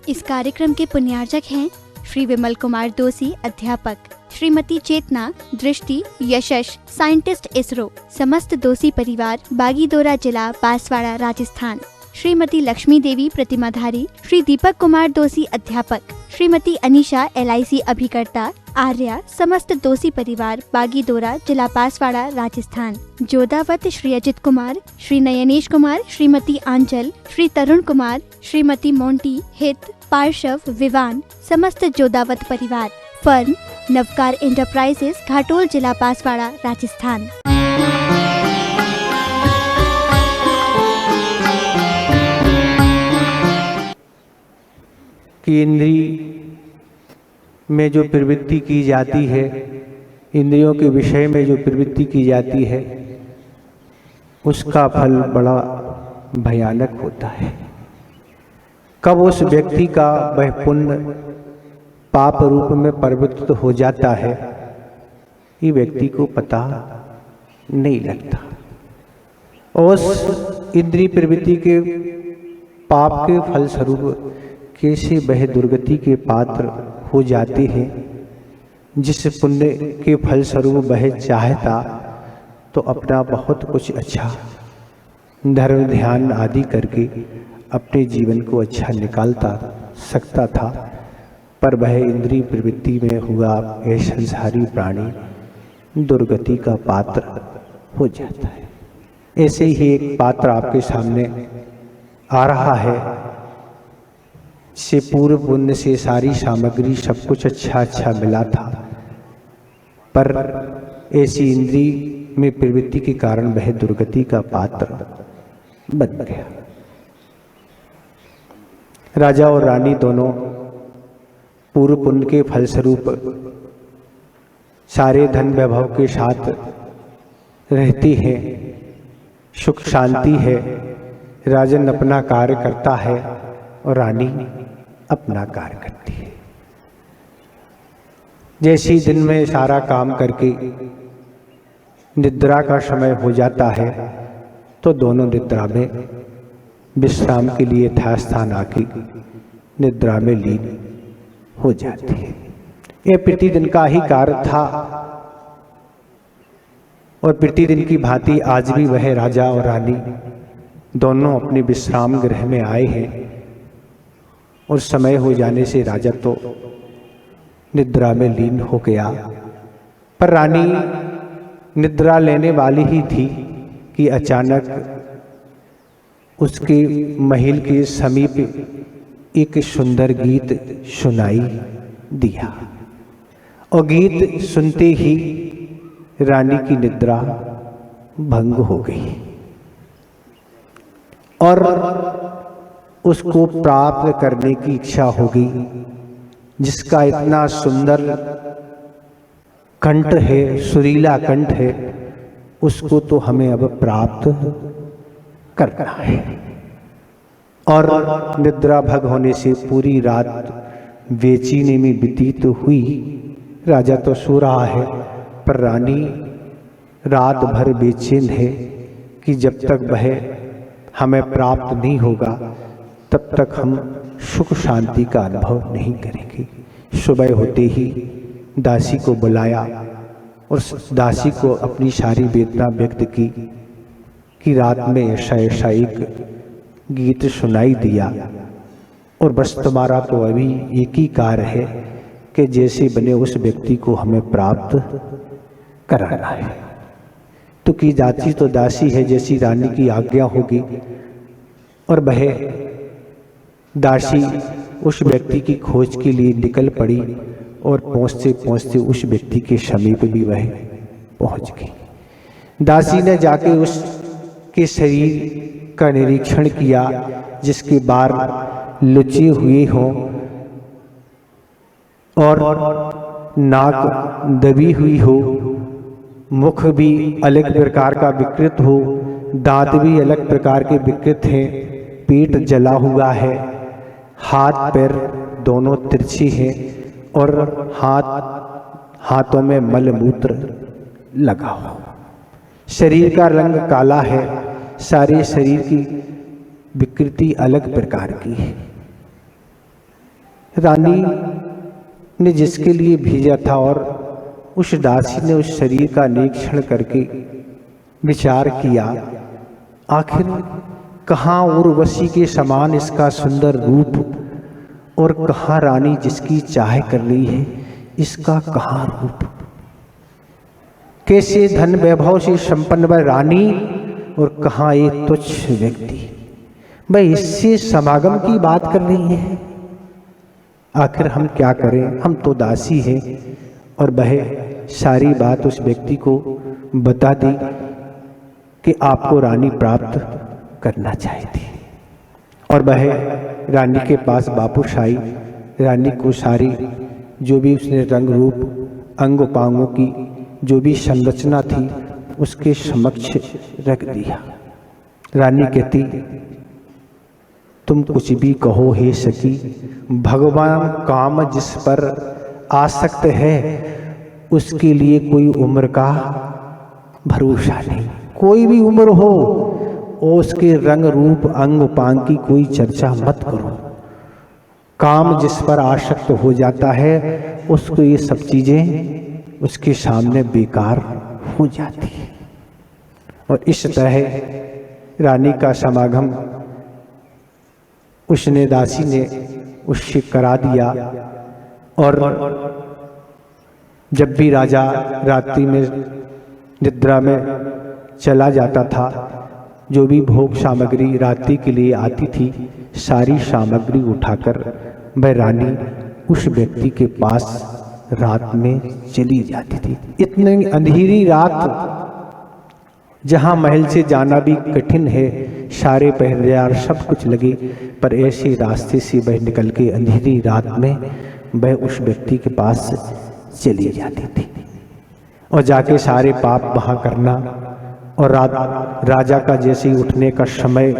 इस कार्यक्रम के पुण्यार्चक हैं श्री विमल कुमार दोषी अध्यापक, श्रीमती चेतना दृष्टि यशस साइंटिस्ट इसरो, समस्त दोषी परिवार बागीदोरा जिला बांसवाड़ा राजस्थान, श्रीमती लक्ष्मी देवी प्रतिमाधारी, श्री दीपक कुमार दोषी अध्यापक, श्रीमती अनीशा LIC अभिकर्ता आर्या, समस्त दोषी परिवार बागीदोरा जिला बांसवाड़ा राजस्थान, जोधावत श्री अजित कुमार, श्री नयनेश कुमार, श्रीमती आंचल, श्री तरुण कुमार, श्रीमती मोंटी हित, पार्श्व विवान, समस्त जोधावत परिवार, फर्म नवकार एंटरप्राइजेस, घाटोल जिला बांसवाड़ा राजस्थान। कि इंद्रिय में जो प्रवृत्ति की जाती है, इंद्रियों के विषय में जो प्रवृत्ति की जाती है, उसका फल बड़ा भयानक होता है। कब उस व्यक्ति का वह पुण्य पाप रूप में परिवर्तित हो जाता है, ये व्यक्ति को पता नहीं लगता। उस इंद्रिय प्रवृत्ति के पाप के फलस्वरूप कैसे वह दुर्गति के पात्र हो जाते हैं। जिस पुण्य के फलस्वरूप वह चाहता तो अपना बहुत कुछ अच्छा धर्म ध्यान आदि करके अपने जीवन को अच्छा निकालता सकता था, पर वह इंद्रिय प्रवृत्ति में हुआ यह संसारी प्राणी दुर्गति का पात्र हो जाता है। ऐसे ही एक पात्र आपके सामने आ रहा है, से पूर्व पुण्य से सारी सामग्री सब कुछ अच्छा मिला था, पर ऐसी इंद्रिय में प्रवृत्ति के कारण वह दुर्गति का पात्र बन गया। राजा और रानी दोनों पूर्व पुण्य के फलस्वरूप सारे धन वैभव के साथ रहती हैं, सुख शांति है। राजन अपना कार्य करता है और रानी अपना कार्य करती है। जैसे दिन में सारा काम करके निद्रा का समय हो जाता है, तो दोनों निद्रा में विश्राम के लिए यथास्थान आके निद्रा में लीन हो जाती है। यह प्रतिदिन का ही कार्य था और प्रतिदिन की भांति आज भी वह राजा और रानी दोनों अपने विश्राम गृह में आए हैं और समय हो जाने से राजा तो निद्रा में लीन हो गया, पर रानी निद्रा लेने वाली ही थी कि अचानक उसके महल के समीप एक सुंदर गीत सुनाई दिया और गीत सुनते ही रानी की निद्रा भंग हो गई और उसको प्राप्त करने की इच्छा हो गई, जिसका इतना सुंदर कंठ है, सुरीला कंठ है, उसको तो हमें अब प्राप्त करना है। और निद्रा भंग होने से पूरी रात बेचैनी में व्यतीत हुई। राजा तो सो रहा है, पर रानी रात भर बेचैन है कि जब तक वह हमें प्राप्त नहीं होगा तब तक हम सुख शांति का अनुभव नहीं करेंगे। सुबह होते ही दासी को बुलाया और दासी को अपनी सारी वेदना व्यक्त की कि रात में ऐसा एक गीत सुनाई दिया और बस तुम्हारा तो अभी एक ही कार्य है कि जैसे बने उस व्यक्ति को हमें प्राप्त कराना है। तो की दासी तो दासी है, जैसी रानी की आज्ञा होगी। और वह दासी उस व्यक्ति की खोज के लिए निकल पड़ी और पहुँचते पहुँचते उस व्यक्ति के समीप भी वह पहुँच गई। दासी ने जाके उसके शरीर का निरीक्षण किया, जिसके बाल लुचे हुए हों और नाक दबी हुई हो, मुख भी अलग प्रकार का विकृत हो, दांत भी अलग प्रकार के विकृत हैं, पेट जला हुआ है, हाथ पैर दोनों तिरछे हैं और हाथों में मलमूत्र लगा हो। शरीर का रंग काला है, सारे शरीर की विकृति अलग प्रकार की है। रानी ने जिसके लिए भेजा था और उस दासी ने उस शरीर का निरीक्षण करके विचार किया, आखिर कहाँ उर्वशी के समान इसका सुंदर रूप और कहाँ रानी जिसकी चाह कर रही है इसका कहाँ रूप। कैसे धन वैभव से संपन्न वह रानी और कहाँ एक तुच्छ व्यक्ति, वह इससे समागम की बात कर रही है। आखिर हम क्या करें, हम तो दासी हैं। और वह सारी बात उस व्यक्ति को बता दी कि आपको रानी प्राप्त करना चाहती है। और वह रानी के पास वापस आई, रानी को सारी जो भी उसने रंग रूप अंग उपांगों की जो भी संरचना थी उसके समक्ष रख दिया। रानी कहती, तुम कुछ भी कहो हे सखी, भगवान काम जिस पर आसक्त है उसके लिए कोई उम्र का भरोसा नहीं। कोई भी उम्र हो और उसके रंग रूप अंग उपांग की कोई चर्चा मत करो। काम जिस पर आसक्त हो जाता है उसको ये सब चीजें उसके सामने बेकार हो जाती है। और इस तरह रानी का समागम उसने दासी ने उससे करा दिया। और जब भी राजा रात्रि में निद्रा में चला जाता था, जो भी भोग सामग्री रात्रि के लिए आती थी सारी सामग्री उठाकर वह रानी उस व्यक्ति के पास रात में चली जाती थी। इतनी अंधेरी रात जहां महल से जाना भी कठिन है, सारे पहरेदार सब कुछ लगे, पर ऐसे रास्ते से वह निकल के अंधेरी रात में वह उस व्यक्ति के पास चली जाती थी और जाके सारे पाप वहां करना। और राजा का जैसे ही उठने का समय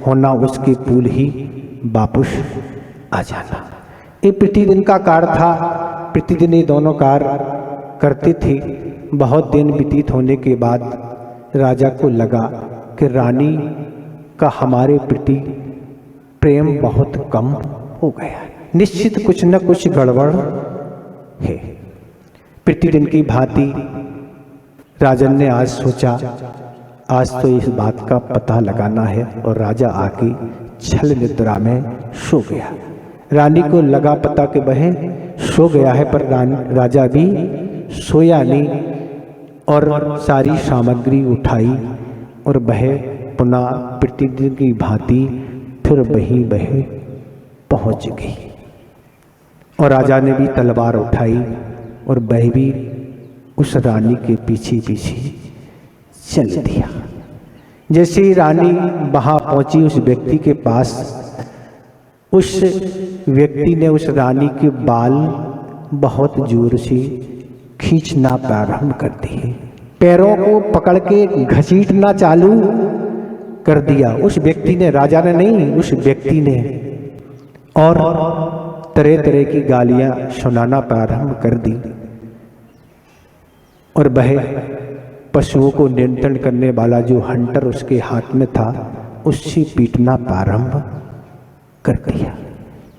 होना उसके पूल ही वापस आ जाना। ये प्रतिदिन का कार्य था, प्रतिदिन ये दोनों कार्य करते थे। बहुत दिन व्यतीत होने के बाद राजा को लगा कि रानी का हमारे प्रति प्रेम बहुत कम हो गया, निश्चित कुछ न कुछ गड़बड़ है। प्रतिदिन की भांति राजन ने आज सोचा, आज तो इस बात का पता लगाना है। और राजा आके छल निद्रा में सो गया। रानी को लगा पता कि वह सो गया है, पर राजा भी सोया नहीं और सारी सामग्री उठाई और वह पुनः प्रतिदिन की भांति फिर वहीं वह पहुंच गई। और राजा ने भी तलवार उठाई और वह भी उस रानी के पीछे पीछे चल दिया। जैसे ही रानी वहां पहुंची उस व्यक्ति के पास, उस व्यक्ति ने उस रानी के बाल बहुत जोर से खींचना प्रारंभ कर दिए, पैरों को पकड़ के घसीटना चालू कर दिया। उस व्यक्ति ने, राजा ने नहीं, उस व्यक्ति ने, और तरह तरह की गालियां सुनाना प्रारंभ कर दी। और वह पशुओं को नियंत्रण करने वाला जो हंटर उसके हाथ में था उससे पीटना प्रारंभ कर दिया।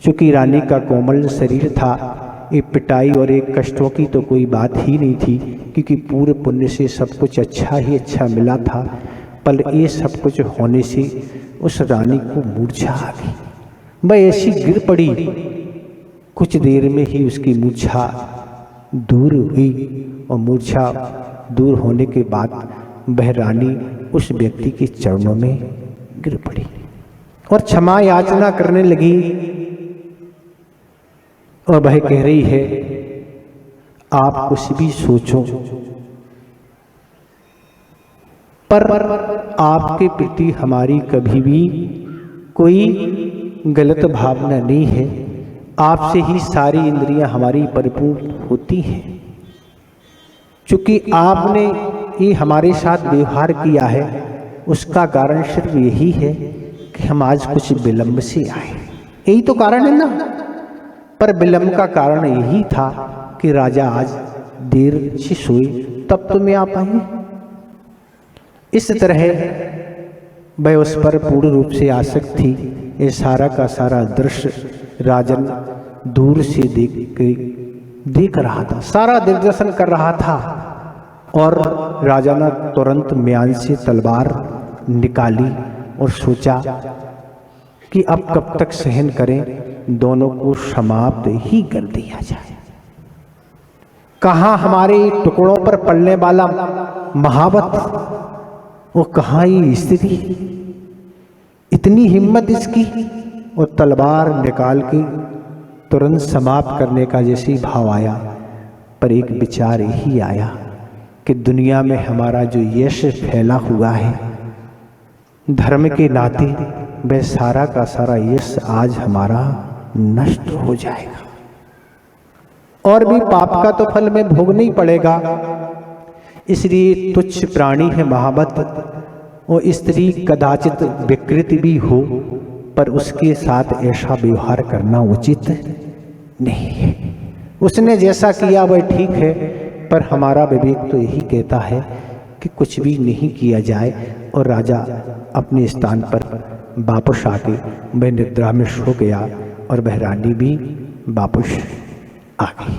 चूंकि रानी का कोमल शरीर था, एक पिटाई और एक कष्टों की तो कोई बात ही नहीं थी, क्योंकि पूरे पुण्य से सब कुछ अच्छा ही अच्छा मिला था। पर ये सब कुछ होने से उस रानी को मूर्छा आ गई। वह ऐसी गिर पड़ी, कुछ देर में ही उसकी मूर्छा दूर हुई। और मूर्छा दूर होने के बाद वह रानी उस व्यक्ति के चरणों में गिर पड़ी और क्षमा याचना करने लगी। और वह कह रही है, आप कुछ भी सोचो, पर आपके प्रति हमारी कभी भी कोई गलत भावना नहीं है। आपसे ही सारी इंद्रियां हमारी परिपूर्ण होती हैं। चूंकि आपने ये हमारे साथ व्यवहार किया है, उसका कारण सिर्फ यही है कि हम आज कुछ विलंब से आए। यही तो कारण है ना। पर विलंब का कारण यही था कि राजा आज देर से सोए, तब तो मैं आ पाई। इस तरह वह उस पर पूर्ण रूप से आसक्त थी। ये सारा का सारा दृश्य राजन दूर से देख रहा था, सारा दिग्दर्शन कर रहा था। और राजा ने तुरंत म्यान से तलवार निकाली और सोचा कि अब कब तक सहन करें, दोनों को समाप्त ही कर दिया जाए। कहाँ हमारे टुकड़ों पर पड़ने वाला महावत, वो कहाँ ये स्थिति, इतनी हिम्मत इसकी, और तलवार निकाल के तुरंत समाप्त करने का जैसे भाव आया। पर एक विचार यही आया कि दुनिया में हमारा जो यश फैला हुआ है धर्म के नाते, वह सारा का सारा यश आज हमारा नष्ट हो जाएगा, और भी पाप का तो फल में भोगना ही पड़ेगा। इसलिए तुच्छ प्राणी है महावत, वो स्त्री कदाचित विकृति भी हो, पर उसके साथ ऐसा व्यवहार करना उचित नहीं है। उसने जैसा किया वह ठीक है, पर हमारा विवेक तो यही कहता है कि कुछ भी नहीं किया जाए। और राजा अपने स्थान पर वापस आके वह निद्रा में सो गया, और वह रानी भी वापस आ गई।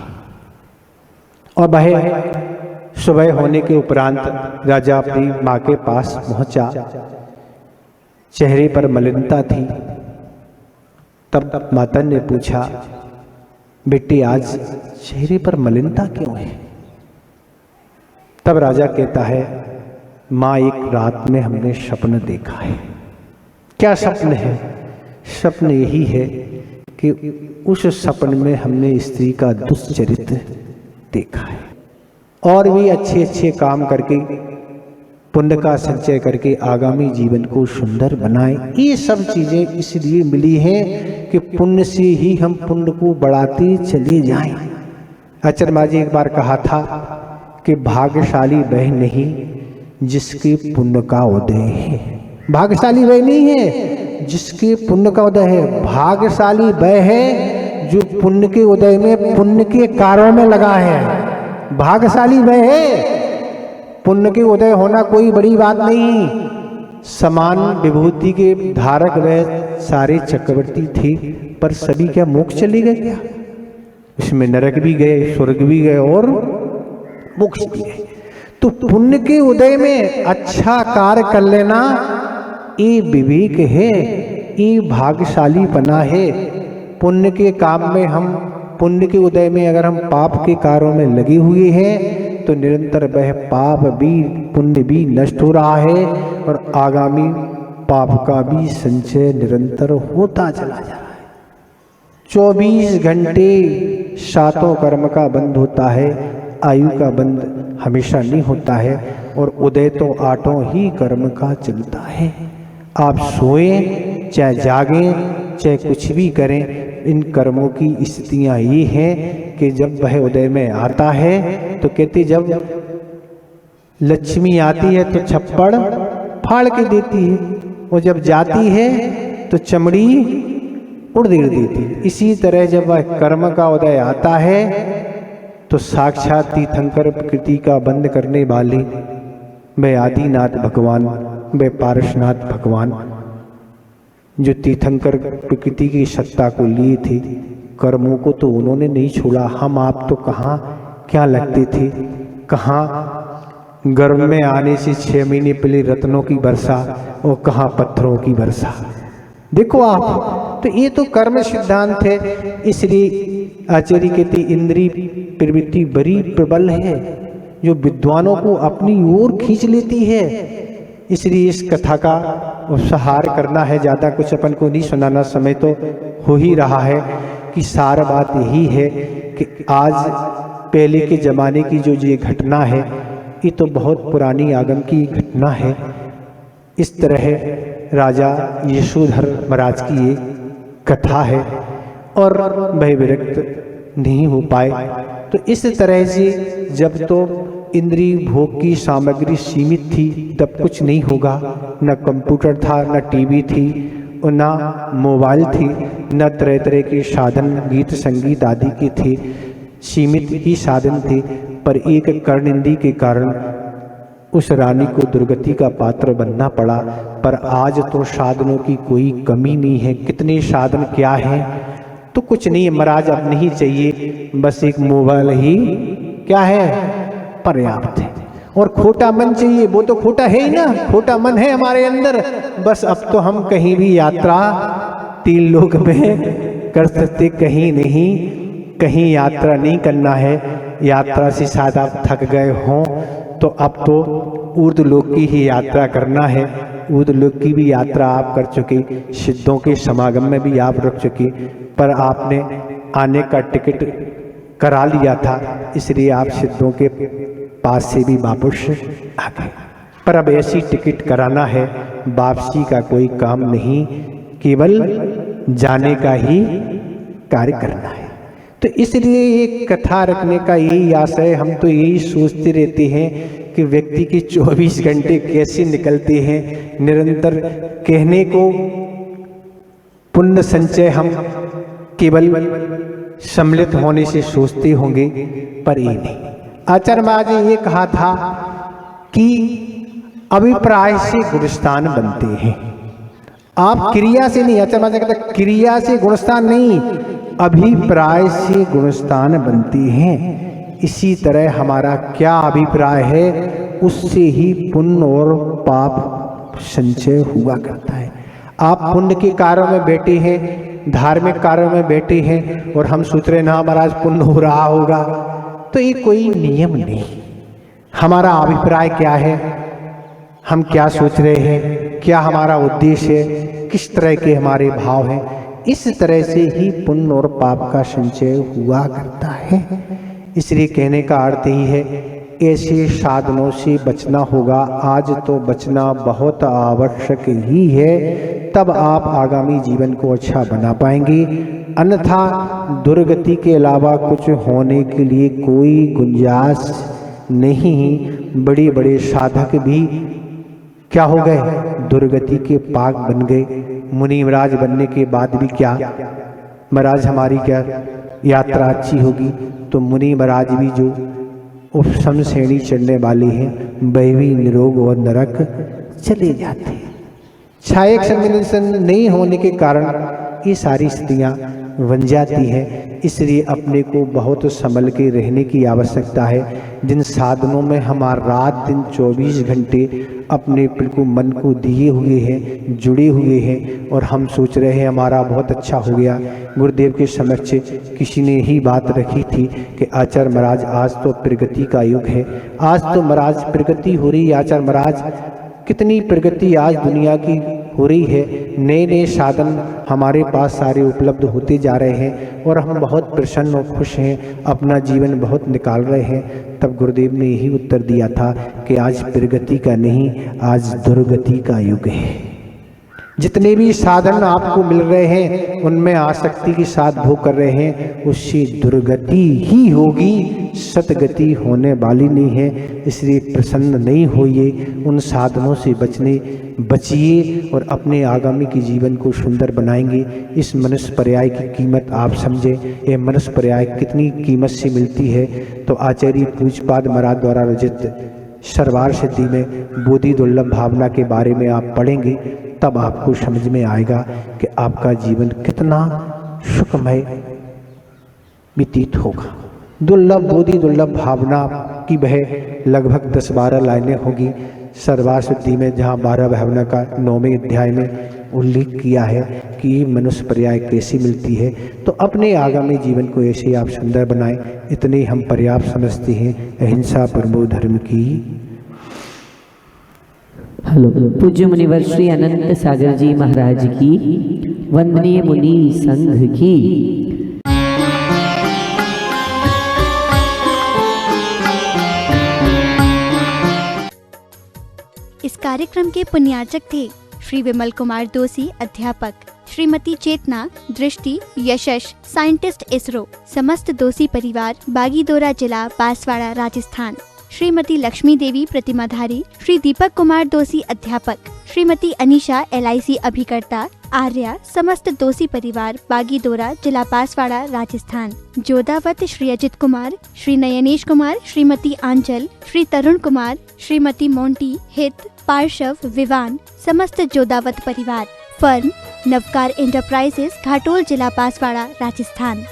और वह सुबह होने के उपरांत राजा अपनी माँ के पास पहुंचा। चेहरे पर मलिनता थी। तब माता ने पूछा, बेटी आज चेहरे पर मलिनता क्यों है? तब राजा कहता है, माँ एक रात में हमने स्वप्न देखा है। क्या स्वप्न है? स्वप्न यही है कि उस स्वप्न में हमने स्त्री का दुष्चरित्र देखा है, और भी अच्छे अच्छे काम करके पुण्य का संचय करके आगामी जीवन को सुंदर बनाएं। ये सब चीजें इसलिए मिली हैं कि पुण्य से ही हम पुण्य को बढ़ाते चले जाएं। आचार्य जी एक बार कहा था कि भाग्यशाली वह नहीं जिसके पुण्य का उदय है। भाग्यशाली वह नहीं है जिसके पुण्य का उदय है, भाग्यशाली वह है जो पुण्य के उदय में पुण्य के कार्यों में लगा है। भाग्यशाली वह है, पुण्य के उदय होना कोई बड़ी बात नहीं। समान विभूति के धारक वह सारे चक्रवर्ती थे, पर सभी क्या मोक्ष चले गए क्या? इसमें नरक भी गए, स्वर्ग भी गए और मोक्ष भी गए। तो पुण्य के उदय में अच्छा कार्य कर लेना ये विवेक है, ये भाग्यशालीपना है। पुण्य के काम में हम, पुण्य के उदय में अगर हम पाप के कार्यों में लगे हुए हैं तो निरंतर वह पाप भी पुण्य भी नष्ट हो रहा है, और आगामी पाप का भी संचय निरंतर होता चला जा रहा है। 24 घंटे सातों कर्म का बंद होता है, आयु का बंद हमेशा नहीं होता है, और उदय तो आठों ही कर्म का चलता है। आप सोएं चाहे जागें चाहे कुछ भी करें, इन कर्मों की स्थितियाँ ये हैं कि जब वह उदय में आता है तो कहते जब लक्ष्मी आती है तो छप्पड़ फाड़ के देती है, और जब जाती है तो चमड़ी उड़ेड़ देती है। इसी तरह जब वह कर्म का उदय आता है तो साक्षात तीर्थंकर प्रकृति का बंद करने वाले वे आदिनाथ भगवान, वे पारसनाथ भगवान जो तीर्थंकर प्रकृति की सत्ता को लिए थे, कर्मों को तो उन्होंने नहीं छोड़ा। हम आप तो कहाँ क्या लगते थे, कहाँ गर्भ में आने से 6 महीने पहले रत्नों की वर्षा और कहाँ पत्थरों की वर्षा। देखो आप, तो ये तो कर्म सिद्धांत है। इसलिए आचार्य कहते इंद्रिय प्रवृत्ति बड़ी प्रबल है जो विद्वानों को अपनी ओर खींच लेती है। इसलिए इस कथा का उपसंहार करना है, ज़्यादा कुछ अपन को नहीं सुनाना, समय तो हो ही रहा है कि सार बात यही है कि आज पहले के ज़माने की जो ये घटना है ये तो बहुत पुरानी आगम की घटना है। इस तरह राजा यशोधर महाराज की ये कथा है और वह विरक्त नहीं हो पाए। तो इस तरह से जब तो इंद्रिय भोग की सामग्री सीमित थी तब कुछ नहीं होगा, न कंप्यूटर था, न टीवी थी, और न मोबाइल थी, न तरह तरह के साधन गीत संगीत आदि के थे, सीमित ही साधन थे। पर एक कर्णिंदी के कारण उस रानी को दुर्गति का पात्र बनना पड़ा। पर आज तो साधनों की कोई कमी नहीं है। कितने साधन क्या हैं, तो कुछ नहीं महाराज, अब नहीं चाहिए, बस एक मोबाइल ही क्या है पर्याप्त है। और खोटा मन चाहिए, वो तो खोटा है ही ना, खोटा मन है हमारे अंदर। बस अब तो हम कहीं भी यात्रा 3 लोक में कर सकते, कहीं नहीं, कहीं यात्रा नहीं करना है। यात्रा से शायद आप थक गए हों, तो अब तो ऊर्ध्वलोक की ही यात्रा करना है। ऊर्ध्वलोक की भी यात्रा आप कर चुके, सिद्धों के समागम में भी आप रुक चुके, पर आपने आने का टिकट करा लिया था, इसलिए आप सिद्धों के पास से भी वापस आ गए। पर अब ऐसी टिकट कराना है, वापसी का कोई काम नहीं, केवल जाने का ही कार्य करना है। तो इसलिए एक कथा रखने का यही आशय, हम तो यही सोचते रहते हैं कि व्यक्ति के 24 घंटे कैसे निकलते हैं। निरंतर कहने को पुण्य संचय हम केवल सम्मिलित होने से सोचते होंगे, पर ये नहीं। आचार्य महाराज ने ये कहा था कि अभिप्राय से गुणस्थान बनते हैं, आप क्रिया से नहीं। आचार्य महाराज ने कहता क्रिया से गुणस्थान नहीं, अभिप्राय से गुणस्थान बनते हैं। इसी तरह हमारा क्या अभिप्राय है, उससे ही पुण्य और पाप संचय हुआ करता है। आप पुण्य के कार्यों में बैठे हैं, धार्मिक कार्यों में बैठे हैं, और हम सोच रहे ना महाराज पुण्य हो रहा होगा, तो ये कोई नियम नहीं। हमारा अभिप्राय क्या है, हम क्या सोच रहे हैं, क्या हमारा उद्देश्य है, किस तरह के हमारे भाव हैं, इस तरह से ही पुण्य और पाप का संचय हुआ करता है। इसलिए कहने का अर्थ ही है, ऐसे साधनों से बचना होगा। आज तो बचना बहुत आवश्यक ही है, तब आप आगामी जीवन को अच्छा बना पाएंगे। अन्यथा दुर्गति के अलावा कुछ होने के लिए कोई गुंजाइश नहीं। बड़े बड़े साधक भी क्या हो गए, दुर्गति के पाक बन गए। मुनि महाराज बनने के बाद भी क्या, महाराज हमारी क्या यात्रा अच्छी होगी, तो मुनि महाराज भी जो उपशम श्रेणी चढ़ने वाले हैं, वह भी निरोग और नरक चले जाते हैं। छायक सम्मिलन नहीं होने के कारण ये सारी स्थितियाँ बन जाती हैं। इसलिए अपने को बहुत संभल के रहने की आवश्यकता है। जिन साधनों में हम रात दिन 24 घंटे अपने बिल्कुल मन को दिए हुए हैं, जुड़े हुए हैं, और हम सोच रहे हैं हमारा बहुत अच्छा हो गया। गुरुदेव के समक्ष किसी ने ही बात रखी थी कि आचार्य महाराज आज तो प्रगति का युग है, आज तो महाराज प्रगति हो रही है। आचार्य महाराज कितनी प्रगति आज दुनिया की हो रही है, नए नए साधन हमारे पास सारे उपलब्ध होते जा रहे हैं, और हम बहुत प्रसन्न और खुश हैं, अपना जीवन बहुत निकाल रहे हैं। तब गुरुदेव ने यही उत्तर दिया था कि आज प्रगति का नहीं, आज दुर्गति का युग है। जितने भी साधन आपको मिल रहे हैं, उनमें आसक्ति के साथ भोग कर रहे हैं, उससे दुर्गति ही होगी, सतगति होने वाली नहीं है। इसलिए प्रसन्न नहीं होइए, उन साधनों से बचिए और अपने आगामी के जीवन को सुंदर बनाएंगे। इस मनुष्य पर्याय की कीमत आप समझें, ये मनुष्य पर्याय कितनी कीमत से मिलती है। तो आचार्य पूज्यपाद महाराज द्वारा रचित सर्वार सिद्धि में बोधि दुर्लभ भावना के बारे में आप पढ़ेंगे, तब आपको समझ में आएगा कि आपका जीवन कितना सुखमय व्यतीत होगा। दुर्लभ बोधि दुर्लभ भावना की वह लगभग 10-12 लाइनें होगी सर्वार सिद्धि में, जहाँ 12 भावना का 9वें अध्याय में उल्लेख किया है कि मनुष्य पर्याय कैसी मिलती है। तो अपने आगामी जीवन को ऐसे आप सुंदर बनाएं, इतने हम पर्याप्त समझते हैं। अहिंसा परमो धर्म की। हेलो, पूज्य मुनिवर श्री अनंत सागर जी महाराज की, वंदनीय मुनि संघ की। इस कार्यक्रम के पुण्यार्चक थे श्री विमल कुमार दोषी अध्यापक, श्रीमती चेतना, दृष्टि, यशस, साइंटिस्ट इसरो, समस्त दोषी परिवार, बागीदोरा जिला, बांसवाड़ा, राजस्थान। श्रीमती लक्ष्मी देवी प्रतिमाधारी, श्री दीपक कुमार दोषी अध्यापक, श्रीमती अनीशा LIC अभिकर्ता, आर्या, समस्त दोषी परिवार, बागीदोरा जिला, बांसवाड़ा, राजस्थान। जोधावत श्री अजित कुमार, श्री नयनेश कुमार, श्रीमती आंचल, श्री तरुण कुमार, श्रीमती मोंटी, हित, पार्शव, विवान, समस्त जोधावत परिवार। फर्म नवकार एंटरप्राइजेस, घाटोल, जिला बांसवाड़ा, राजस्थान।